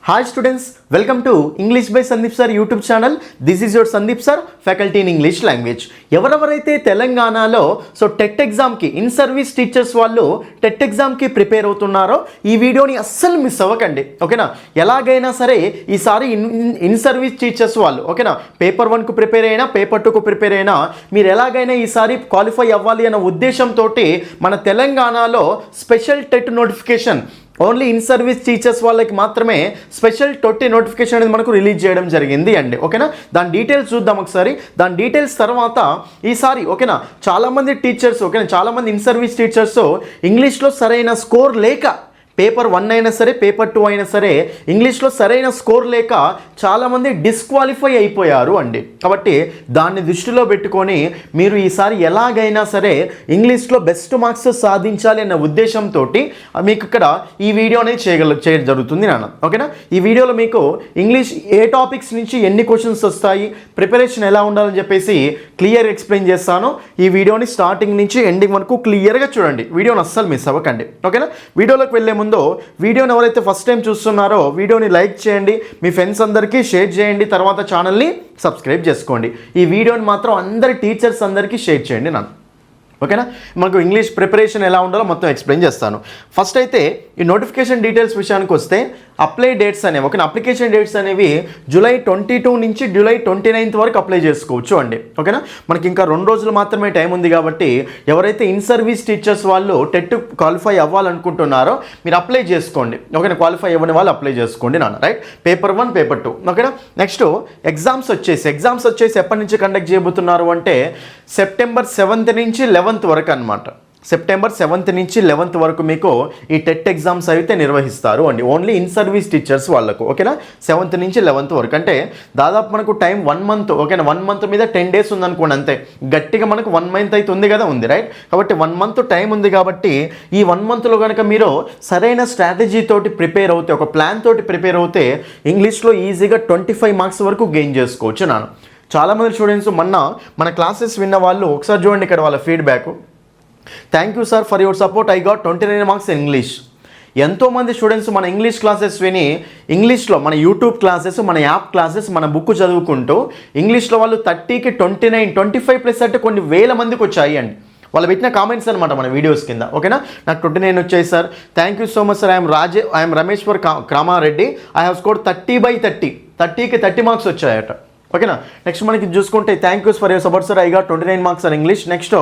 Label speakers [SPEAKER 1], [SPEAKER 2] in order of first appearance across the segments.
[SPEAKER 1] Hi students, welcome to English by Sandeep Sir YouTube channel. This is your Sandeep Sir, faculty in English language. ఎవరెవరైతే తెలంగాణలో TET ఎగ్జామ్కి in service teachers వాళ్ళు TET ఎగ్జామ్కి prepare అవుతున్నారో ఈ వీడియోని అస్సలు మిస్ అవ్వకండి, ఓకేనా. ఎలాగైనా సరే ఈసారి ఇన్ సర్వీస్ టీచర్స్ వాళ్ళు, ఓకేనా, పేపర్ 1కు ప్రిపేర్ అయినా పేపర్ 2కు ప్రిపేర్ అయినా మీరు ఎలాగైనా ఈసారి క్వాలిఫై అవ్వాలి అన్న ఉద్దేశంతో మన తెలంగాణలో special TET notification only in service teachers వాళ్ళకి మాత్రమే స్పెషల్ టొట్టి నోటిఫికేషన్ అనేది మనకు రిలీజ్ చేయడం జరిగింది అండి, ఓకేనా. దాని డీటెయిల్స్ చూద్దాం ఒకసారి. దాని డీటెయిల్స్ తర్వాత ఈసారి, ఓకేనా, చాలామంది టీచర్స్, ఓకేనా, చాలామంది ఇన్ సర్వీస్ టీచర్స్ ఇంగ్లీష్లో సరైన స్కోర్ లేక పేపర్ 1 అయినా సరే పేపర్ 2 అయినా సరే ఇంగ్లీష్లో సరైన స్కోర్ లేక చాలామంది డిస్క్వాలిఫై అయిపోయారు అండి. కాబట్టి దాన్ని దృష్టిలో పెట్టుకొని మీరు ఈసారి ఎలాగైనా సరే ఇంగ్లీష్లో బెస్ట్ మార్క్స్ సాధించాలి అన్న ఉద్దేశంతో మీకు ఇక్కడ ఈ వీడియో అనేది చేయడం జరుగుతుంది నాన్న, ఓకేనా. ఈ వీడియోలో మీకు ఇంగ్లీష్ ఏ టాపిక్స్ నుంచి ఎన్ని క్వశ్చన్స్ వస్తాయి, ప్రిపరేషన్ ఎలా ఉండాలని చెప్పేసి క్లియర్ ఎక్స్ప్లెయిన్ చేస్తాను. ఈ వీడియోని స్టార్టింగ్ నుంచి ఎండింగ్ వరకు క్లియర్గా చూడండి, వీడియోని అస్సలు మిస్ అవ్వకండి, ఓకేనా. వీడియోలోకి వెళ్ళే ముందు వీడియోని ఎవరైతే ఫస్ట్ టైం చూస్తున్నారో వీడియోని లైక్ చేయండి, మీ ఫ్రెండ్స్ అందరికీ షేర్ చేయండి, తర్వాత ఛానల్ని సబ్స్క్రైబ్ చేసుకోండి. ఈ వీడియోని మాత్రం అందరి టీచర్స్ అందరికీ షేర్ చేయండి నన్ను, ఓకేనా. మనకు ఇంగ్లీష్ ప్రిపరేషన్ ఎలా ఉండాలో మొత్తం ఎక్స్ప్లెయిన్ చేస్తాను. ఫస్ట్ అయితే ఈ నోటిఫికేషన్ డీటెయిల్స్ విషయానికి వస్తే అప్లై డేట్స్ అనేవి, ఓకేనా, అప్లికేషన్ డేట్స్ అనేవి జూలై 22 నుంచి జూలై 29 వరకు అప్లై చేసుకోవచ్చు అండి, ఓకేనా. మనకి ఇంకా 2 రోజులు మాత్రమే టైం ఉంది కాబట్టి ఎవరైతే ఇన్ సర్వీస్ టీచర్స్ వాళ్ళు టెట్ క్వాలిఫై అవ్వాలనుకుంటున్నారో మీరు అప్లై చేసుకోండి, ఓకేనా. క్వాలిఫై అవ్వని వాళ్ళు అప్లై చేసుకోండి నాన్న, రైట్. పేపర్ 1 పేపర్ 2, ఓకేనా. నెక్స్ట్ ఎగ్జామ్స్ వచ్చేసి ఎప్పటి నుంచి కండక్ట్ చేయబోతున్నారు అంటే సెప్టెంబర్ 7th నుంచి 11th వరకు అనమాట. సెప్టెంబర్ 7th నుంచి 11th వరకు మీకు ఈ టెట్ ఎగ్జామ్స్ అయితే నిర్వహిస్తారు అండి, ఓన్లీ ఇన్ సర్వీస్ టీచర్స్ వాళ్ళకు, ఓకేనా. 7th నుంచి 11th వరకు అంటే దాదాపు మనకు టైం 1 month, ఓకేనా. 1 month మీద 10 days ఉందనుకోండి అంతే. గట్టిగా మనకు 1 month అయితే ఉంది కదా, ఉంది, రైట్. కాబట్టి 1 month టైం ఉంది కాబట్టి ఈ 1 monthలో కనుక మీరు సరైన స్ట్రాటజీ తోటి ప్రిపేర్ అవుతే, ఒక ప్లాన్ తోటి ప్రిపేర్ అవుతే ఇంగ్లీష్లో ఈజీగా 25 marks వరకు గెయిన్ చేసుకోవచ్చు నాన్న. చాలామంది స్టూడెంట్స్ మన క్లాసెస్ విన్న వాళ్ళు ఒకసారి చూడండి ఇక్కడ వాళ్ళ feedback. Thank you sir for your support, I got 29 marks in English. ఎంతోమంది స్టూడెంట్స్ మన ఇంగ్లీష్ క్లాసెస్ విని ఇంగ్లీష్లో మన యూట్యూబ్ క్లాసెస్, మన యాప్ క్లాసెస్, మన బుక్ చదువుకుంటూ ఇంగ్లీష్లో వాళ్ళు 30కి 29, 25+ అంటే కొన్ని వేల మందికి వచ్చాయి అండి. వాళ్ళు పెట్టిన కామెంట్స్ అనమాట మన వీడియోస్ కింద, ఓకేనా. నాకు 29 వచ్చాయి sir, thank you so much sir. I'm Rameshwar Kamareddy, I have scored 30/30, 30కి 30 marks వచ్చాయట, ఓకేనా. నెక్స్ట్ మనకి చూసుకుంటే thank you for your support sir, I got 29 marks in English. Next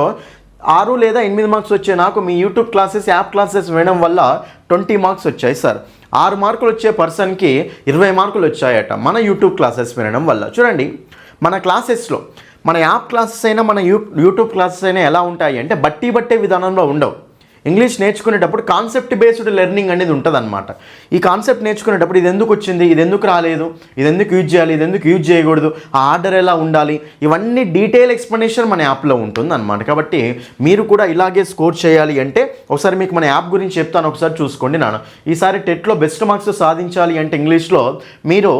[SPEAKER 1] 6 లేదా 8 marks వచ్చాయి నాకు మీ యూట్యూబ్ క్లాసెస్, యాప్ క్లాసెస్ వినడం వల్ల 20 marks వచ్చాయి సార్. 6 మార్కులు వచ్చే పర్సన్కి 20 మార్కులు వచ్చాయట మన యూట్యూబ్ క్లాసెస్ వినడం వల్ల. చూడండి మన క్లాసెస్లో, మన యాప్ క్లాసెస్ అయినా మన యూట్యూబ్ క్లాసెస్ అయినా ఎలా ఉంటాయి అంటే బట్టే విధానంలో ఉండవు. ఇంగ్లీష్ నేర్చుకునేటప్పుడు కాన్సెప్ట్ బేస్డ్ లెర్నింగ్ అనేది ఉంటుంది అనమాట. ఈ కాన్సెప్ట్ నేర్చుకునేటప్పుడు ఇది ఎందుకు వచ్చింది, ఇది ఎందుకు రాలేదు, ఇది ఎందుకు యూజ్ చేయాలి, ఇది ఎందుకు యూజ్ చేయకూడదు, ఆ ఆర్డర్ ఎలా ఉండాలి, ఇవన్నీ డీటెయిల్ ఎక్స్ప్లెనేషన్ మన యాప్లో ఉంటుంది అనమాట. కాబట్టి మీరు కూడా ఇలాగే స్కోర్ చేయాలి అంటే ఒకసారి మీకు మన యాప్ గురించి చెప్తాను, ఒకసారి చూసుకోండి నాన్న. ఈసారి టెట్లో బెస్ట్ మార్క్స్ సాధించాలి అంటే ఇంగ్లీష్లో మీరు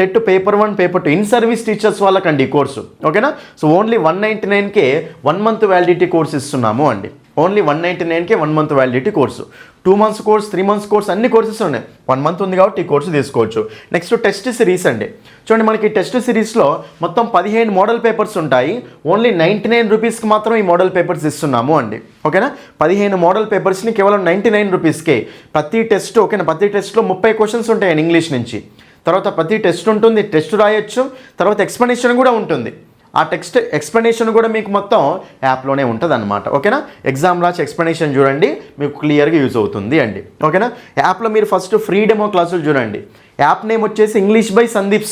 [SPEAKER 1] TET paper 1 paper 2 in service teachers వాళ్ళకండి ఈ కోర్సు, ఓకేనా. ఓన్లీ 199కే 1 month వ్యాలిడిటీ కోర్స్ ఇస్తున్నాము అండి. ఓన్లీ 199కే 1 month validity course. 2 months course, 3 months course, అన్ని కోర్సెస్ ఉన్నాయి. 1 month ఉంది కాబట్టి ఈ కోర్సు తీసుకోవచ్చు. నెక్స్ట్ టెస్ట్ సిరీస్ అండి. చూడండి మనకి టెస్ట్ సిరీస్లో మొత్తం 15 మోడల్ పేపర్స్ ఉంటాయి. ఓన్లీ 99 రూపీస్కి మాత్రం ఈ మోడల్ పేపర్స్ ఇస్తున్నాము అండి, ఓకేనా. 15 మోడల్ పేపర్స్ని కేవలం 99 రూపీస్కే. ప్రతి టెస్ట్, ఓకేనా, ప్రతి టెస్ట్లో 30 క్వశ్చన్స్ ఉంటాయండి ఇంగ్లీష్ నుంచి. తర్వాత ప్రతి టెస్ట్ ఉంటుంది, టెస్ట్ రాయొచ్చు, తర్వాత ఎక్స్ప్లెనేషన్ కూడా ఉంటుంది. ఆ టెక్స్ట్ ఎక్స్ప్లెనేషన్ కూడా మీకు మొత్తం యాప్లోనే ఉంటుంది అనమాట, ఓకేనా. ఎగ్జామ్ రాసి ఎక్స్ప్లెనేషన్ చూడండి, మీకు క్లియర్గా యూజ్ అవుతుంది అండి, ఓకేనా. యాప్లో మీరు ఫస్ట్ ఫ్రీ డెమో క్లాసులు చూడండి. యాప్ నేమ్ వచ్చేసి ఇంగ్లీష్ బై సందీప్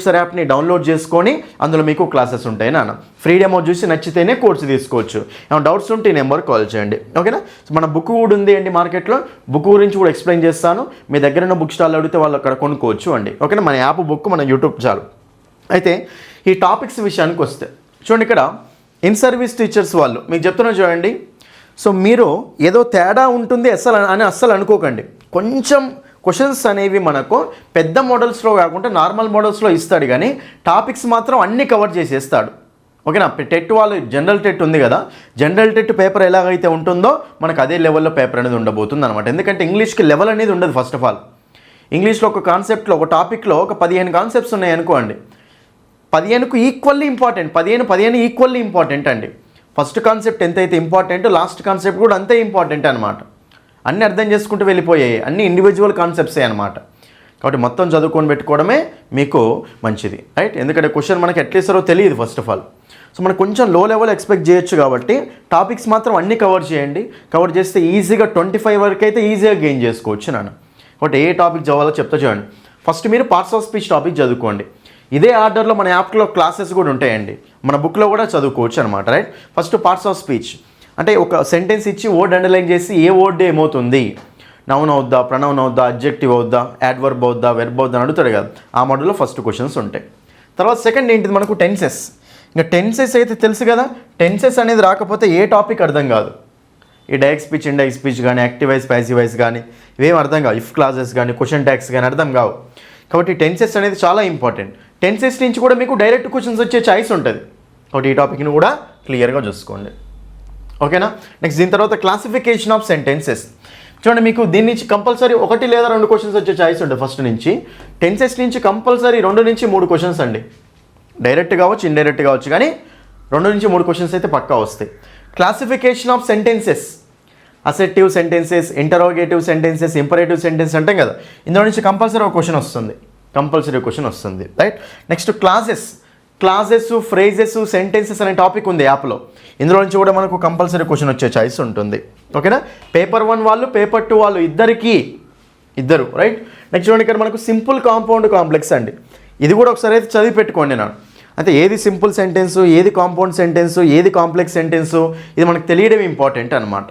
[SPEAKER 1] సార్ యాప్ని డౌన్లోడ్ చేసుకొని అందులో మీకు క్లాసెస్ ఉంటాయి నాన్న. ఫ్రీ డెమో చూసి నచ్చితేనే కోర్సు తీసుకోవచ్చు. ఏమైనా డౌట్స్ ఉంటే ఈ నెంబర్ కాల్ చేయండి, ఓకేనా. మన బుక్ కూడా ఉంది అండి మార్కెట్లో, బుక్ గురించి కూడా ఎక్స్ప్లెయిన్ చేస్తాను. మీ దగ్గర ఉన్న బుక్ స్టాల్ అడిగితే వాళ్ళు అక్కడ కొనుక్కోవచ్చు అండి, ఓకేనా. మన యాప్ బుక్ మన యూట్యూబ్ చాలు. అయితే ఈ టాపిక్స్ విషయానికి వస్తే చూడండి ఇక్కడ ఇన్ సర్వీస్ టీచర్స్ వాళ్ళు మీకు చెప్తున్నా చూడండి. మీరు ఏదో తేడా ఉంటుంది అస్సలు అనుకోకండి. కొంచెం క్వశ్చన్స్ అనేవి మనకు పెద్ద మోడల్స్లో కాకుండా నార్మల్ మోడల్స్లో ఇస్తాడు, కానీ టాపిక్స్ మాత్రం అన్నీ కవర్ చేసేస్తాడు, ఓకేనా. టెట్ వాళ్ళు జనరల్ టెట్ ఉంది కదా, జనరల్ టెట్ పేపర్ ఎలాగైతే ఉంటుందో మనకు అదే లెవెల్లో పేపర్ అనేది ఉండబోతుంది అనమాట. ఎందుకంటే ఇంగ్లీష్కి లెవెల్ అనేది ఉండదు. ఫస్ట్ ఆఫ్ ఆల్ ఇంగ్లీష్లో ఒక కాన్సెప్ట్లో ఒక టాపిక్లో ఒక 15 కాన్సెప్ట్స్ ఉన్నాయి అనుకోండి, 15కు ఈక్వల్లీ ఇంపార్టెంట్, 15 ఈక్వల్లీ ఇంపార్టెంట్ అండి. ఫస్ట్ కాన్సెప్ట్ ఎంతైతే ఇంపార్టెంట్ లాస్ట్ కాన్సెప్ట్ కూడా అంతే ఇంపార్టెంట్ అనమాట. అన్నీ అర్థం చేసుకుంటూ వెళ్ళిపోయాయి, అన్ని ఇండివిజువల్ కాన్సెప్ట్సే అనమాట. కాబట్టి మొత్తం చదువుకొని పెట్టుకోవడమే మీకు మంచిది, రైట్? ఎందుకంటే క్వశ్చన్ మనకి ఎట్లా ఇస్తారో తెలియదు ఫస్ట్ ఆఫ్ ఆల్. సో మనకు కొంచెం లో లెవెల్ ఎక్స్పెక్ట్ చేయొచ్చు కాబట్టి టాపిక్స్ మాత్రం అన్నీ కవర్ చేయండి. కవర్ చేస్తే ఈజీగా 25 వరకు అయితే ఈజీగా గెయిన్ చేసుకోవచ్చు నాన్న. కాబట్టి ఏ టాపిక్ చదవాలో చెప్తా చూడండి. ఫస్ట్ మీరు పార్ట్స్ ఆఫ్ స్పీచ్ టాపిక్ చదువుకోండి. ఇదే ఆర్డర్లో మన యాప్లో క్లాసెస్ కూడా ఉంటాయండి, మన బుక్లో కూడా చదువుకోవచ్చు అనమాట, right? First parts of speech అంటే ఒక సెంటెన్స్ ఇచ్చి వర్డ్ అండర్లైన్ చేసి ఏ వర్డ్ ఏమవుతుంది, నౌన్ అవుద్దా, ప్రనౌన్ అవుద్దా, అడ్జెక్టివ్ అవుద్దా, యాడ్వర్బ్ అవుద్దా, వెర్బ్ అవుద్దా అని అడుగుతాడు కదా, ఆ మోడల్లో ఫస్ట్ క్వశ్చన్స్ ఉంటాయి. తర్వాత సెకండ్ ఏంటిది మనకు టెన్సెస్. ఇంకా టెన్సెస్ అయితే తెలుసు కదా, టెన్సెస్ అనేది రాకపోతే ఏ టాపిక్ అర్థం కాదు. ఈ డైరెక్ట్ స్పీచ్, ఇండైరెక్ట్ స్పీచ్ కానీ, యాక్టివ్ వాయిస్, ప్యాసివ్ వాయిస్ కానీ ఇవేం అర్థం కావు. ఇఫ్ క్లాజెస్ కానీ, క్వశ్చన్ ట్యాగ్స్ కానీ అర్థం కావు. కాబట్టి టెన్సెస్ అనేది చాలా ఇంపార్టెంట్. టెన్సెస్ నుంచి కూడా మీకు డైరెక్ట్ క్వశ్చన్స్ వచ్చే ఛాయిస్ ఉంటుంది. కాబట్టి ఈ టాపిక్ని కూడా క్లియర్గా చూసుకోండి, ఓకేనా? నెక్స్ట్ దీని తర్వాత క్లాసిఫికేషన్ ఆఫ్ సెంటెన్సెస్. చూడండి, మీకు దీని నుంచి కంపల్సరీ 1 లేదా 2 క్వశ్చన్స్ వచ్చే ఛాయిస్ ఉంటుంది. ఫస్ట్ నుంచి టెన్సెస్ నుంచి కంపల్సరీ 2 నుంచి 3 క్వశ్చన్స్ అండి. డైరెక్ట్ కావచ్చు, ఇండైరెక్ట్ కావచ్చు, కానీ 2 నుంచి 3 క్వశ్చన్స్ అయితే పక్కా వస్తాయి. Classification of sentences, assertive sentences, interrogative sentences, imperative sentence అంటాం కదా, ఇందులో నుంచి కంపల్సరీ ఒక క్వశ్చన్ వస్తుంది, కంపల్సరీ క్వశ్చన్ వస్తుంది, right? Next clauses, phrases, sentences అనే టాపిక్ ఉంది యాప్లో. ఇందులో నుంచి కూడా మనకు కంపల్సరీ క్వశ్చన్ వచ్చే ఛాయిస్ ఉంటుంది, ఓకేనా? పేపర్ 1 వాళ్ళు, పేపర్ 2 వాళ్ళు ఇద్దరు, రైట్? నెక్స్ట్ చూడండి, ఇక్కడ మనకు సింపుల్, కాంపౌండ్, కాంప్లెక్స్ అండి. ఇది కూడా ఒకసారి అయితే చదివి పెట్టుకోండి నా. అంటే ఏది సింపుల్ సెంటెన్సు, ఏది కాంపౌండ్ సెంటెన్సు, ఏది కాంప్లెక్స్ సెంటెన్సు, ఇది మనకు తెలియడం ఇంపార్టెంట్ అనమాట.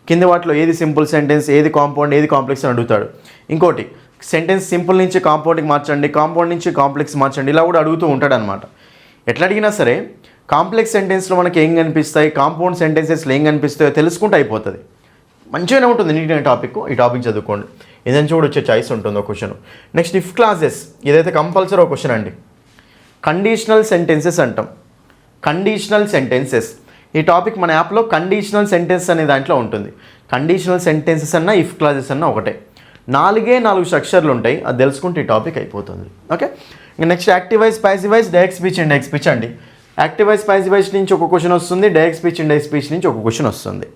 [SPEAKER 1] కింద వాటిలో ఏది సింపుల్ సెంటెన్స్, ఏది కాంపౌండ్, ఏది కాంప్లెక్స్ అని అడుగుతాడు. ఇంకోటి సెంటెన్స్ సింపుల్ నుంచి కాంపౌండ్కి మార్చండి, కాంపౌండ్ నుంచి కాంప్లెక్స్ మార్చండి, ఇలా కూడా అడుగుతూ ఉంటాడు అనమాట. ఎట్లా అడిగినా సరే కాంప్లెక్స్ సెంటెన్స్లో మనకి ఏం కనిపిస్తాయి, కాంపౌండ్ సెంటెన్సెస్లో ఏం కనిపిస్తాయో తెలుసుకుంటే అయిపోతుంది. మంచిగానే ఉంటుంది నీట్ అనే టాపిక్. ఈ టాపిక్ చదువుకోండి, ఏదైనా చూడ వచ్చే చాయిస్ ఉంటుంది ఒక క్వశ్చన్. నెక్స్ట్ ఇఫ్ క్లాజెస్, ఇదైతే కంపల్సరీ ఒక క్వశ్చన్ అండి. కండిషనల్ సెంటెన్సెస్ అంటాం, కండిషనల్ సెంటెన్సెస్. ఈ టాపిక్ మన యాప్లో కండిషనల్ సెంటెన్స్ అనే దాంట్లో ఉంటుంది. కండిషనల్ సెంటెన్సెస్ అన్నా ఇఫ్ క్లాజెస్ అన్నా ఒకటే. 4 స్ట్రక్చర్లు ఉంటాయి, అది తెలుసుకుంటే ఈ టాపిక్ అయిపోతుంది, okay? Next active voice, passive voice, direct speech, indirect speech అండి. యాక్టివ్ వాయిస్, ప్యాసివ్ వాయిస్ నుంచి ఒక క్వశ్చన్ వస్తుంది, డైరెక్ట్ స్పీచ్, ఇండైరెక్ట్ స్పీచ్ నుంచి ఒక క్వశ్చన్ వస్తుంది,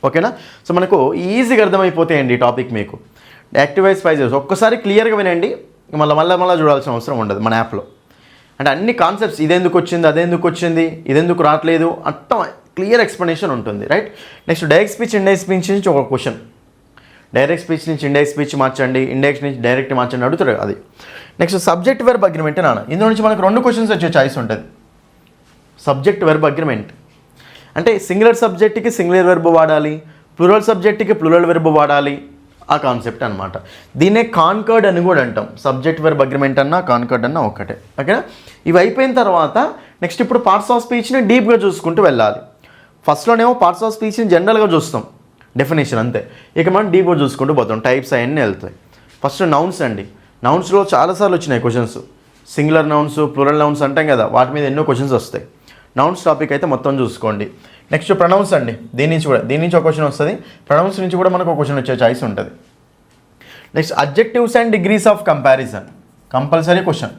[SPEAKER 1] ఓకేనా? సో మనకు ఈజీగా అర్థమైపోతాయండి ఈ టాపిక్ మీకు. యాక్టివ్ వాయిస్, ప్యాసివ్ వాయిస్ ఒక్కసారి క్లియర్గా వినండి, మళ్ళీ చూడాల్సిన అవసరం ఉండదు మన యాప్లో. అంటే అన్ని కాన్సెప్ట్స్, ఇదెందుకు వచ్చింది, అదెందుకు వచ్చింది, ఇదెందుకు రావట్లేదు, అర్థం క్లియర్ ఎక్స్ప్లెనేషన్ ఉంటుంది, right? Next direct speech, indirect speech నుంచి ఒక క్వశ్చన్. డైరెక్ట్ స్పీచ్ నుంచి ఇండైరెక్ట్ స్పీచ్ మార్చండి, ఇండైరెక్ట్ నుంచి డైరెక్ట్ మార్చండి అడుగుతారు అది. నెక్స్ట్ సబ్జెక్ట్ వెర్బ్ అగ్రిమెంట్ నాన్న. ఇందులో నుంచి మనకు 2 క్వశ్చన్స్ వచ్చే చాయిస్ ఉంటుంది. సబ్జెక్ట్ వెర్బ్ అగ్రిమెంట్ అంటే సింగులర్ సబ్జెక్ట్కి సింగులర్ వెర్బ్ వాడాలి, ప్లూరల్ సబ్జెక్ట్కి ప్లూరల్ వెర్బ్ వాడాలి, ఆ కాన్సెప్ట్ అనమాట. దీన్నే కాన్కర్డ్ అని కూడా అంటాం. సబ్జెక్ట్ వెర్బ్ అగ్రిమెంట్ అన్నా కాన్కర్డ్ అన్నా ఒకటే, ఓకేనా? ఇవి అయిపోయిన తర్వాత నెక్స్ట్ ఇప్పుడు పార్ట్స్ ఆఫ్ స్పీచ్ని డీప్గా చూసుకుంటూ వెళ్ళాలి. ఫస్ట్లోనేమో పార్ట్స్ ఆఫ్ స్పీచ్ని జనరల్గా చూస్తాం, డెఫినేషన్ అంతే. ఇక మనం డీప్గా చూసుకుంటూ పోతాం, టైప్స్ అవన్నీ వెళ్తాయి. ఫస్ట్ నౌన్స్ అండి. నౌన్స్లో చాలాసార్లు వచ్చినాయి questions. Singular nouns, plural nouns అంటాం కదా, వాటి మీద ఎన్నో క్వశ్చన్స్ వస్తాయి. నౌన్స్ టాపిక్ అయితే మొత్తం చూసుకోండి. నెక్స్ట్ ప్రొనౌన్స్ అండి. దీని నుంచి ఒక క్వశ్చన్ వస్తుంది. ప్రొనౌన్స్ నుంచి కూడా మనకు ఒక క్వశ్చన్ వచ్చే చాయిస్ ఉంటుంది. Next adjectives and degrees of comparison, compulsory question.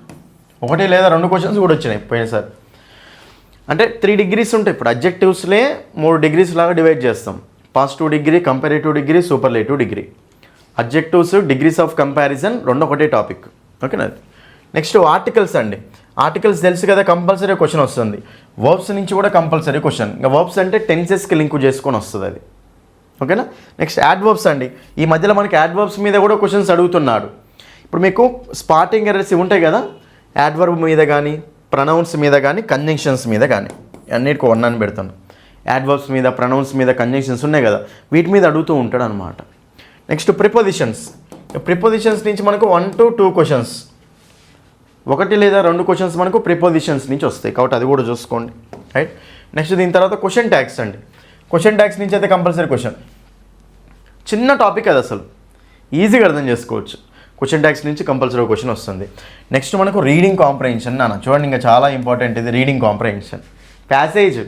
[SPEAKER 1] 1 లేదా 2 క్వశ్చన్స్ కూడా వచ్చినాయి పోయినసారి. అంటే 3 డిగ్రీస్ ఉంటాయి. ఇప్పుడు అడ్జెక్టివ్స్లే 3 డిగ్రీస్ లాగా డివైడ్ చేస్తాం. Positive degree, comparative degree, superlative degree. Adjectives, degrees of comparison 2 ఒకటే టాపిక్, ఓకేనా? నెక్స్ట్ ఆర్టికల్స్ అండి. ఆర్టికల్స్ తెలుసు కదా, కంపల్సరీ క్వశ్చన్ వస్తుంది. వర్బ్స్ నుంచి కూడా కంపల్సరీ క్వశ్చన్. ఇంకా వర్బ్స్ అంటే టెన్సెస్కి లింక్ చేసుకొని వస్తుంది అది, ఓకేనా? నెక్స్ట్ యాడ్వర్బ్స్ అండి. ఈ మధ్యలో మనకి యాడ్వర్బ్స్ మీద కూడా క్వశ్చన్స్ అడుగుతున్నాడు. ఇప్పుడు మీకు స్పాటింగ్ ఎర్రర్స్ ఉంటాయి కదా, యాడ్వర్బ్ మీద కానీ, ప్రొనౌన్స్ మీద కానీ, కంజంక్షన్స్ మీద కానీ, అన్నిటికీ 1 అని పెడతాను. యాడ్వర్బ్స్ మీద, ప్రొనౌన్స్ మీద, కంజంక్షన్స్ ఉన్నాయి కదా, వీటి మీద అడుగుతూ ఉంటాడు అనమాట. Next prepositions. ప్రిపోజిషన్స్ నుంచి మనకు 1 to 2 క్వశ్చన్స్, 1 లేదా 2 క్వశ్చన్స్ మనకు ప్రిపోజిషన్స్ నుంచి వస్తాయి. కాబట్టి అది కూడా చూసుకోండి, రైట్? నెక్స్ట్ దీని తర్వాత క్వశ్చన్ ట్యాగ్స్ అండి. క్వశ్చన్ ట్యాగ్స్ నుంచి అయితే కంపల్సరీ క్వశ్చన్. చిన్న టాపిక్ అది, అసలు ఈజీగా అర్థం చేసుకోవచ్చు. క్వశ్చన్ ట్యాగ్స్ నుంచి కంపల్సరీ క్వశ్చన్ వస్తుంది. నెక్స్ట్ మనకు రీడింగ్ కాంప్రహెన్షన్ నాన్న. చూడండి, ఇంకా చాలా ఇంపార్టెంట్ ఇది రీడింగ్ కాంప్రహెన్షన్. ప్యాసేజ్,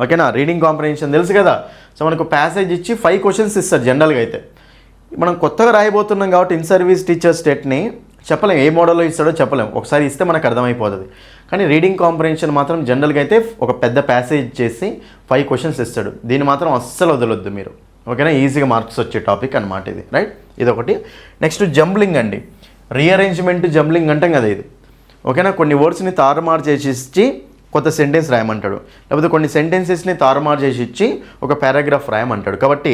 [SPEAKER 1] ఓకేనా? రీడింగ్ కాంప్రహెన్షన్ తెలుసు కదా. సో మనకు ప్యాసేజ్ ఇచ్చి 5 క్వశ్చన్స్ ఇస్తారు జనరల్గా అయితే. మనం కొత్తగా రాయబోతున్నాం కాబట్టి ఇన్ సర్వీస్ టీచర్స్ టెట్ని చెప్పలేం, ఏ మోడల్లో ఇస్తాడో చెప్పలేం, ఒకసారి ఇస్తే మనకు అర్థమైపోతుంది. కానీ రీడింగ్ కాంప్రహెన్షన్ మాత్రం జనరల్గా అయితే ఒక పెద్ద ప్యాసేజ్ చేసి 5 క్వశ్చన్స్ ఇస్తాడు. దీన్ని మాత్రం అస్సలు వదలొద్దు మీరు, ఓకేనా? ఈజీగా మార్క్స్ వచ్చే టాపిక్ అనమాట ఇది, రైట్? ఇదొకటి. నెక్స్ట్ జంబ్లింగ్ అండి, రీఅరేంజ్మెంట్ జంబ్లింగ్ అంటాం కదా ఇది, ఓకేనా? కొన్ని వర్డ్స్ని తారుమారు చేసి ఇచ్చి కొత్త సెంటెన్స్ రాయమంటాడు, లేకపోతే కొన్ని సెంటెన్సెస్ని తారుమారు చేసి ఇచ్చి ఒక పారాగ్రాఫ్ రాయమంటాడు. కాబట్టి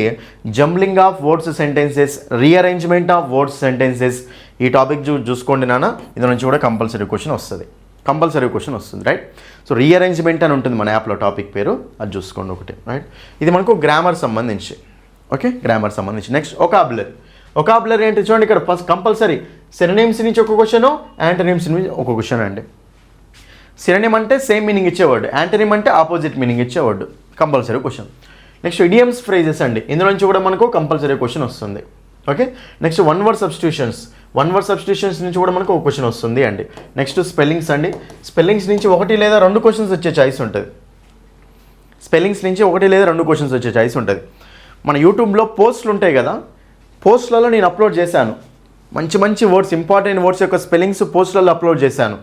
[SPEAKER 1] jumbling of words sentences, rearrangement of words sentences, ఈ టాపిక్ చూసుకోండి నాన్న. ఇందు నుంచి కూడా కంపల్సరీ క్వశ్చన్ వస్తుంది, రైట్? సో రీఅరేంజ్మెంట్ అని ఉంటుంది మన యాప్లో టాపిక్ పేరు, అది చూసుకోండి ఒకటి, రైట్? ఇది మనకు గ్రామర్ సంబంధించి, ఓకే? గ్రామర్ సంబంధించి. నెక్స్ట్ ఒకాబులరీ ఏంటి చూడండి, ఇక్కడ ఫస్ట్ కంపల్సరీ సినోనిమ్స్ నుంచి ఒక క్వశ్చన్, యాంటోనిమ్స్ నుంచి ఒక క్వశ్చన్ అండి. సినోనిమ్ అంటే సేమ్ మీనింగ్ ఇచ్చేవాడు, యాంటోనిమ్ అంటే ఆపోజిట్ మీనింగ్ ఇచ్చేవాడు, compulsory question. Next idioms phrases అండి, ఇందులో నుంచి కూడా మనకు కంపల్సరీ క్వశ్చన్ వస్తుంది, okay? Next one word substitutions నుంచి కూడా మనకు ఒక క్వశ్చన్ వస్తుంది అండి. నెక్స్ట్ స్పెల్లింగ్స్ అండి, స్పెల్లింగ్స్ నుంచి 1 లేదా 2 క్వశ్చన్స్ వచ్చే ఛాయిస్ ఉంటుంది. మన యూట్యూబ్లో పోస్టులు ఉంటాయి కదా, పోస్టులలో నేను అప్లోడ్ చేశాను మంచి వర్డ్స్, ఇంపార్టెంట్ వర్డ్స్ యొక్క స్పెల్లింగ్స్ పోస్టులలో అప్లోడ్ చేశాను,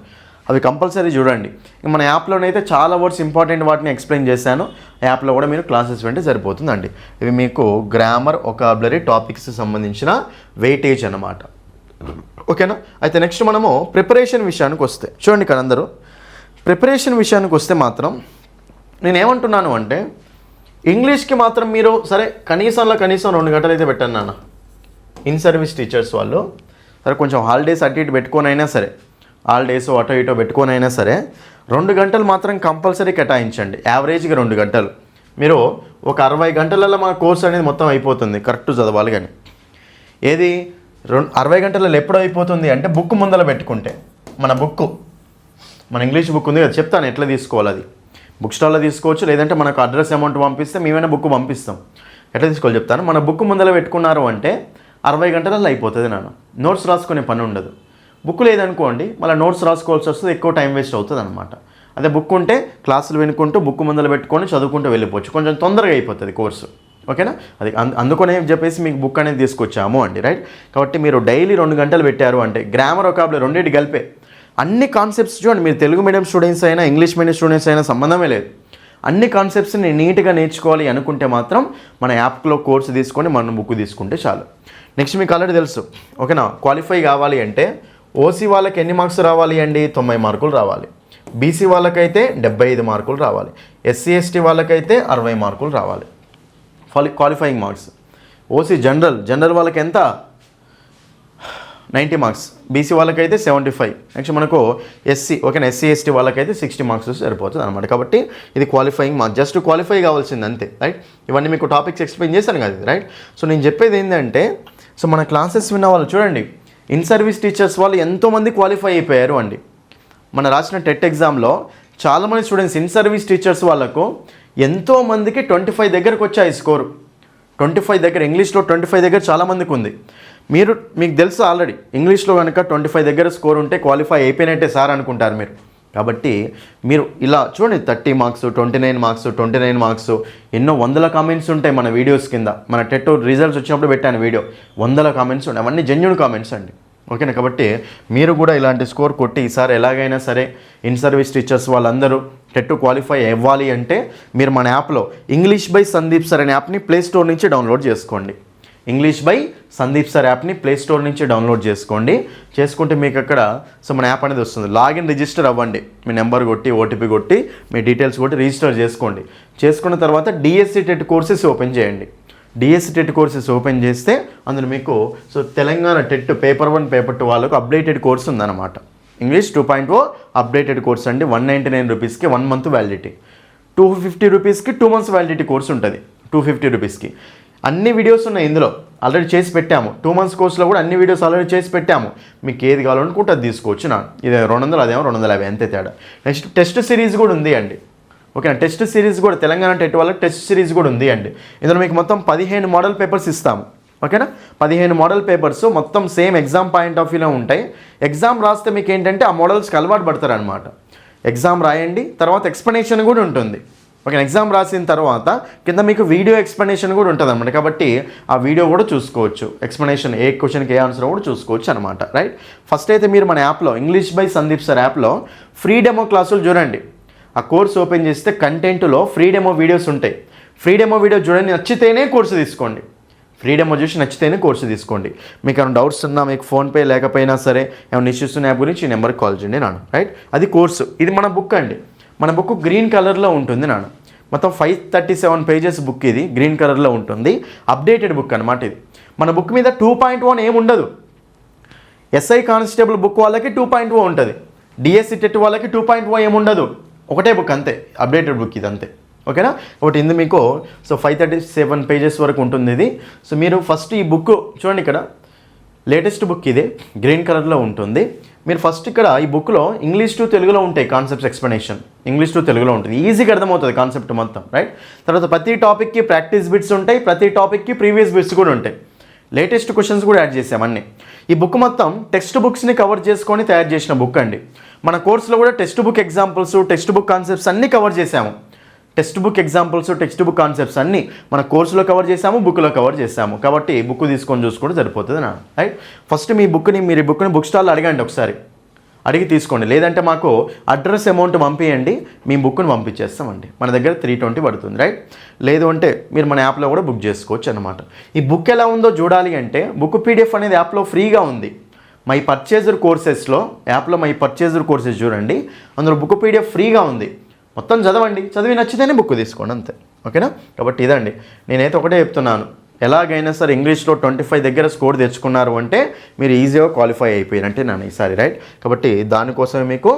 [SPEAKER 1] అవి కంపల్సరీ చూడండి. మన యాప్లోనైతే చాలా వర్డ్స్ ఇంపార్టెంట్ వాటిని ఎక్స్ప్లెయిన్ చేశాను, యాప్లో కూడా మీరు క్లాసెస్ వింటే సరిపోతుందండి. ఇవి మీకు గ్రామర్, ఒకాబులరీ టాపిక్స్ సంబంధించిన వెయిటేజ్ అన్నమాట, ఓకేనా? అయితే నెక్స్ట్ మనము ప్రిపరేషన్ విషయానికి వస్తే చూడండి, ఇక్కడ అందరూ ప్రిపరేషన్ విషయానికి వస్తే మాత్రం నేనేమంటున్నాను అంటే ఇంగ్లీష్కి మాత్రం మీరు సరే కనీసం 2 గంటలు అయితే పెట్టాను నాన్న. ఇన్ సర్వీస్ టీచర్స్ వాళ్ళు సరే కొంచెం హాలిడేస్ అటు ఇటు పెట్టుకొనైనా సరే, హాలిడేస్ అటో ఇటో పెట్టుకొనైనా సరే 2 గంటలు మాత్రం కంపల్సరీ కేటాయించండి. యావరేజ్గా 2 గంటలు. మీరు ఒక 60 గంటలలో మన కోర్స్ అనేది మొత్తం అయిపోతుంది, కరెక్ట్ చదవాలి. కానీ ఏది 60 గంటలలో ఎప్పుడు అయిపోతుంది అంటే బుక్ ముందర పెట్టుకుంటే, మన ఇంగ్లీష్ బుక్ ఉంది కదా, చెప్తాను ఎట్లా తీసుకోవాలి. అది బుక్ స్టాల్లో తీసుకోవచ్చు, లేదంటే మనకు అడ్రస్ అమౌంట్ పంపిస్తే మేమైనా బుక్ పంపిస్తాం. ఎట్లా తీసుకోవాలి చెప్తాను. మన బుక్ ముందర పెట్టుకున్నారు అంటే 60 గంటలలో అయిపోతుంది నాన్న. నోట్స్ రాసుకునే పని ఉండదు. బుక్ లేదనుకోండి మళ్ళీ నోట్స్ రాసుకోవాల్సి వస్తుంది, ఎక్కువ టైం వేస్ట్ అవుతుంది అనమాట. అదే బుక్ ఉంటే క్లాసులు వినుకుంటూ బుక్ ముందర పెట్టుకొని చదువుకుంటూ వెళ్ళిపోవచ్చు, కొంచెం తొందరగా అయిపోతుంది కోర్సు, ఓకేనా? అది అందుకనే చెప్పేసి మీకు బుక్ అనేది తీసుకొచ్చాము అండి, రైట్? కాబట్టి మీరు డైలీ 2 గంటలు పెట్టారు అంటే గ్రామర్, ఒకాబులరీ రెండింటి కలిపే అన్ని కాన్సెప్ట్స్ చూడండి. మీరు తెలుగు మీడియం స్టూడెంట్స్ అయినా ఇంగ్లీష్ మీడియం స్టూడెంట్స్ అయినా సంబంధమే లేదు. అన్ని కాన్సెప్ట్స్ని నీట్గా నేర్చుకోవాలి అనుకుంటే మాత్రం మన యాప్లో కోర్సు తీసుకొని మన బుక్ తీసుకుంటే చాలు. నెక్స్ట్ మీకు ఆల్రెడీ తెలుసు, ఓకేనా? క్వాలిఫై కావాలి అంటే ఓసీ వాళ్ళకి ఎన్ని మార్క్స్ రావాలి అండి? 90 మార్కులు రావాలి. బీసీ వాళ్ళకైతే 75 మార్కులు రావాలి. ఎస్సీ ఎస్టీ వాళ్ళకైతే 60 మార్కులు రావాలి క్వాలిఫైయింగ్ మార్క్స్. ఓసీ జనరల్ వాళ్ళకి ఎంత? 90 మార్క్స్. బీసీ వాళ్ళకైతే 75. నెక్స్ట్ మనకు ఎస్సీ, ఓకేనా? ఎస్సీ ఎస్టీ వాళ్ళకైతే 60 మార్క్స్ సరిపోతుంది అనమాట. కాబట్టి ఇది క్వాలిఫైయింగ్ మార్క్స్, జస్ట్ క్వాలిఫై కావాల్సింది అంతే, రైట్? ఇవన్నీ మీకు టాపిక్స్ ఎక్స్ప్లెయిన్ చేశాను కదా, రైట్? సో నేను చెప్పేది ఏంటంటే, సో మన క్లాసెస్ విన్న వాళ్ళు చూడండి, ఇన్ సర్వీస్ టీచర్స్ వాళ్ళు ఎంతోమంది క్వాలిఫై అయిపోయారు అండి. మన రాసిన టెట్ ఎగ్జామ్లో చాలామంది స్టూడెంట్స్ ఇన్ సర్వీస్ టీచర్స్ వాళ్ళకు ఎంతోమందికి 25 దగ్గరకు వచ్చాయి స్కోరు. 25 దగ్గర, ఇంగ్లీష్లో 25 దగ్గర చాలామందికి ఉంది. మీకు తెలుసు ఆల్రెడీ ఇంగ్లీష్లో కనుక 25 దగ్గర స్కోర్ ఉంటే క్వాలిఫై అయిపోయినట్టే సార్ అనుకుంటారు మీరు. కాబట్టి మీరు ఇలా చూడండి, 30 మార్క్స్, 29 మార్క్స్, ఎన్నో వందల కామెంట్స్ ఉంటాయి మన వీడియోస్ కింద. మన టెట్ రిజల్ట్స్ వచ్చినప్పుడు పెట్టాను వీడియో, 100 కామెంట్స్ ఉంటాయి, అవన్నీ జెన్యూన్ కామెంట్స్ అండి, ఓకేనా? కాబట్టి మీరు కూడా ఇలాంటి స్కోర్ కొట్టి ఈసారి ఎలాగైనా సరే ఇన్ సర్వీస్ టీచర్స్ వాళ్ళందరూ టెట్ క్వాలిఫై అవ్వాలి అంటే మీరు మన యాప్లో ఇంగ్లీష్ బై సందీప్ సార్ అనే యాప్ని ప్లే స్టోర్ నుంచి డౌన్లోడ్ చేసుకోండి. ఇంగ్లీష్ బై సందీప్ సార్ యాప్ని ప్లే స్టోర్ నుంచి డౌన్లోడ్ చేసుకుంటే మీకు అక్కడ సో మన యాప్ అనేది వస్తుంది. లాగిన్ రిజిస్టర్ అవ్వండి, మీ నెంబర్ కొట్టి ఓటీపీ కొట్టి మీ డీటెయిల్స్ కొట్టి రిజిస్టర్ చేసుకున్న తర్వాత డిఎస్సి టెట్ కోర్సెస్ ఓపెన్ చేయండి. డిఎస్సి టెట్ కోర్సెస్ ఓపెన్ చేస్తే అందులో మీకు so Telangana TET paper 1 paper 2 వాళ్ళకు అప్డేటెడ్ కోర్స్ ఉందన్నమాట. ఇంగ్లీష్ 2.0 అప్డేటెడ్ కోర్స్ అండి. 199 రూపీస్కి 1 మంత్ వ్యాలిడిటీ, 250 రూపీస్కి 2 మంత్స్ వ్యాలిడిటీ కోర్స్ ఉంటుంది. 250 రూపీస్కి అన్ని వీడియోస్ ఉన్నాయి, ఇందులో ఆల్రెడీ చేసి పెట్టాము. 2 మంత్స్ కోర్సులో కూడా అన్ని వీడియోస్ ఆల్రెడీ చేసి పెట్టాము. మీకు ఏది కావాలనుకుంటే అది తీసుకోవచ్చు. ఇది 200, అదేమో 250, అంతే తేడా. నెక్స్ట్ టెస్ట్ సిరీస్ కూడా ఉంది అండి, ఓకేనా? టెస్ట్ సిరీస్ కూడా తెలంగాణ టెట్ వాళ్ళకి టెస్ట్ సిరీస్ కూడా ఉంది అండి. ఇందులో మీకు మొత్తం 15 మోడల్ పేపర్స్ ఇస్తాము, ఓకేనా? 15 మోడల్ పేపర్స్ మొత్తం సేమ్ ఎగ్జామ్ పాయింట్ ఆఫ్ వ్యూలో ఉంటాయి. ఎగ్జామ్ రాస్తే మీకు ఏంటంటే ఆ మోడల్స్కి అలవాటు పడతారనమాట. ఎగ్జామ్ రాయండి, తర్వాత ఎక్స్ప్లెనేషన్ కూడా ఉంటుంది. ఓకే, ఎగ్జామ్ రాసిన తర్వాత కింద మీకు వీడియో ఎక్స్ప్లెనేషన్ కూడా ఉంటుంది అనమాట. కాబట్టి ఆ వీడియో కూడా చూసుకోవచ్చు, ఎక్స్ప్లెనేషన్ ఏ క్వశ్చన్కి ఏ ఆన్సర్ కూడా చూసుకోవచ్చు అనమాట. రైట్, ఫస్ట్ అయితే మీరు మన యాప్లో ఇంగ్లీష్ బై సందీప్ సార్ యాప్లో ఫ్రీ డెమో క్లాసులు చూడండి. ఆ కోర్స్ ఓపెన్ చేస్తే కంటెంట్లో ఫ్రీ డెమో వీడియోస్ ఉంటాయి. ఫ్రీ డెమో వీడియో చూడండి, నచ్చితేనే కోర్సు తీసుకోండి. ఫ్రీ డెమో చూసి నచ్చితేనే కోర్సు తీసుకోండి. మీకు ఏమైనా డౌట్స్ ఉన్నా, మీకు ఫోన్పే లేకపోయినా సరే ఏమైనా ఇష్యూస్ ఉన్న యాప్ గురించి ఈ నెంబర్కి కాల్ చేయండి నాన్న. రైట్, అది కోర్సు. ఇది మన బుక్ అండి. మన బుక్ గ్రీన్ కలర్లో ఉంటుంది నాన్న. మొత్తం 537 పేజెస్ బుక్. ఇది గ్రీన్ కలర్లో ఉంటుంది. అప్డేటెడ్ బుక్ అనమాట ఇది. మన బుక్ మీద 2.1 ఏముండదు. ఎస్ఐ కానిస్టేబుల్ బుక్ వాళ్ళకి 2.0 ఉంటుంది. డిఎస్సి టెట్ వాళ్ళకి 2.0 ఏముండదు. ఒకటే బుక్ అంతే, అప్డేటెడ్ బుక్ ఇది అంతే. ఓకేనా, ఒకటి ఇందు మీకు 537 పేజెస్ వరకు ఉంటుంది ఇది. సో మీరు ఫస్ట్ ఈ బుక్ చూడండి, ఇక్కడ లేటెస్ట్ బుక్ ఇదే గ్రీన్ కలర్లో ఉంటుంది. మీరు ఫస్ట్ ఇక్కడ ఈ బుక్లో ఇంగ్లీష్ టు తెలుగులో ఉంటాయి కాన్సెప్ట్స్ ఎక్స్ప్లెనేషన్. ఇంగ్లీష్ టు తెలుగులో ఉంటుంది, ఈజీగా అర్థమవుతుంది కాన్సెప్ట్ మొత్తం. రైట్, తర్వాత ప్రతి టాపిక్కి ప్రాక్టీస్ బిట్స్ ఉంటాయి, ప్రతి టాపిక్కి ప్రీవియస్ బిట్స్ కూడా ఉంటాయి. లేటెస్ట్ క్వశ్చన్స్ కూడా యాడ్ చేసాం అన్నీ. ఈ బుక్ మొత్తం టెక్స్ట్ బుక్స్ని కవర్ చేసుకొని తయారు చేసిన బుక్ అండి. మన కోర్సులో కూడా text book examples, text book concepts అన్నీ కవర్ చేసాము. Text book examples, text book concepts అన్నీ మన కోర్సులో కవర్ చేసాము, బుక్లో కవర్ చేసాము. కాబట్టి బుక్ తీసుకొని చూసుకుంటే సరిపోతుంది నా. రైట్, ఫస్ట్ మీరు ఈ బుక్ని బుక్ స్టాల్లో అడగండి, ఒకసారి అడిగి తీసుకోండి. లేదంటే మాకు అడ్రస్ అమౌంట్ పంపించండి, మీ బుక్ని పంపించేస్తామండి. మన దగ్గర 320 పడుతుంది. రైట్, లేదు అంటే మీరు మన యాప్లో కూడా బుక్ చేసుకోవచ్చు అనమాట. ఈ బుక్ ఎలా ఉందో చూడాలి అంటే బుక్ పీడిఎఫ్ అనేది యాప్లో ఫ్రీగా ఉంది. మై పర్చేజర్ కోర్సెస్లో యాప్లో మై పర్చేజర్ కోర్సెస్ చూడండి, అందులో బుక్ పీడిఎఫ్ ఫ్రీగా ఉంది. మొత్తం చదవండి, చదివి నచ్చితేనే బుక్ తీసుకోండి అంతే. ఓకేనా, కాబట్టి ఇదండి, నేనైతే ఒకటే చెప్తున్నాను, ఎలాగైనా సరే ఇంగ్లీష్లో 25 దగ్గర స్కోర్ తెచ్చుకున్నారు అంటే మీరు ఈజీగా క్వాలిఫై అయిపోయినట్టే నాన్న ఈసారి. రైట్, కాబట్టి దానికోసమే మీకు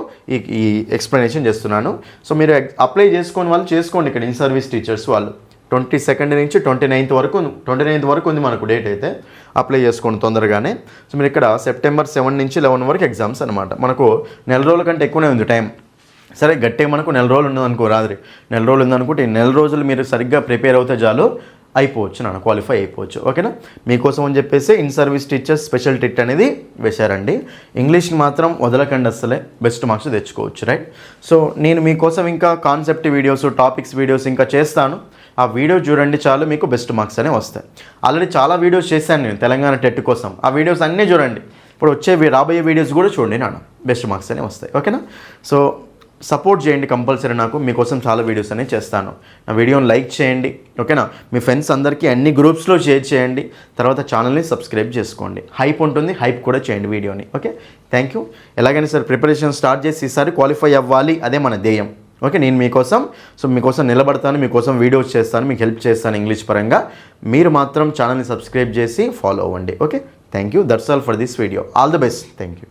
[SPEAKER 1] ఈ ఎక్స్ప్లెనేషన్ చేస్తున్నాను. సో మీరు అప్లై చేసుకొని వాళ్ళు చేసుకోండి. ఇక్కడ ఇన్ సర్వీస్ టీచర్స్ వాళ్ళు 22 నుంచి 29th వరకు ఉంది మనకు డేట్. అయితే అప్లై చేసుకోండి తొందరగానే. సో మీరు ఇక్కడ సెప్టెంబర్ 7 నుంచి 11 వరకు ఎగ్జామ్స్ అనమాట. మనకు నెల రోజుల కంటే ఎక్కువనే ఉంది టైం. సరే, గట్టిగా మనకు నెల రోజులు ఉన్నదనుకో, రాత్రి నెల రోజులు ఉందనుకుంటే ఈ నెల రోజులు మీరు సరిగ్గా ప్రిపేర్ అవుతే చాలు, అయిపోవచ్చు నాన్న, క్వాలిఫై అయిపోవచ్చు. ఓకేనా, మీకోసం అని చెప్పేసి in service teachers special tit అనేది వేశారండి. ఇంగ్లీష్కి మాత్రం వదలకండి, అస్సలే బెస్ట్ మార్క్స్ తెచ్చుకోవచ్చు. రైట్, సో నేను మీకోసం ఇంకా కాన్సెప్ట్ వీడియోస్, టాపిక్స్ వీడియోస్ ఇంకా చేస్తాను. ఆ వీడియో చూడండి చాలు, మీకు బెస్ట్ మార్క్స్ అనేవి వస్తాయి. ఆల్రెడీ చాలా వీడియోస్ చేశాను నేను తెలంగాణ టెట్ కోసం. ఆ వీడియోస్ అన్నీ చూడండి. ఇప్పుడు రాబోయే వీడియోస్ కూడా చూడండి నాన్న, బెస్ట్ మార్క్స్ అనేవి వస్తాయి. ఓకేనా, సో సపోర్ట్ చేయండి కంపల్సరీ. నాకు మీకోసం చాలా వీడియోస్ అనేవి చేస్తాను. నా వీడియోని లైక్ చేయండి. ఓకేనా, మీ ఫ్రెండ్స్ అందరికీ అన్ని గ్రూప్స్లో షేర్ చేయండి. తర్వాత ఛానల్ని సబ్స్క్రైబ్ చేసుకోండి. హైప్ ఉంటుంది, హైప్ కూడా చేయండి వీడియోని. Okay, thank you. ఎలాగైనా సరే ప్రిపరేషన్ స్టార్ట్ చేసి ఈసారి క్వాలిఫై అవ్వాలి, అదే మన ధ్యేయం. ఓకే, నేను మీకోసం నిలబడతాను, మీకోసం వీడియోస్ చేస్తాను, మీకు హెల్ప్ చేస్తాను ఇంగ్లీష్ పరంగా. మీరు మాత్రం ఛానల్ని సబ్స్క్రైబ్ చేసి ఫాలో అవ్వండి. Okay, thank you. That's all for this video. All the best. Thank you.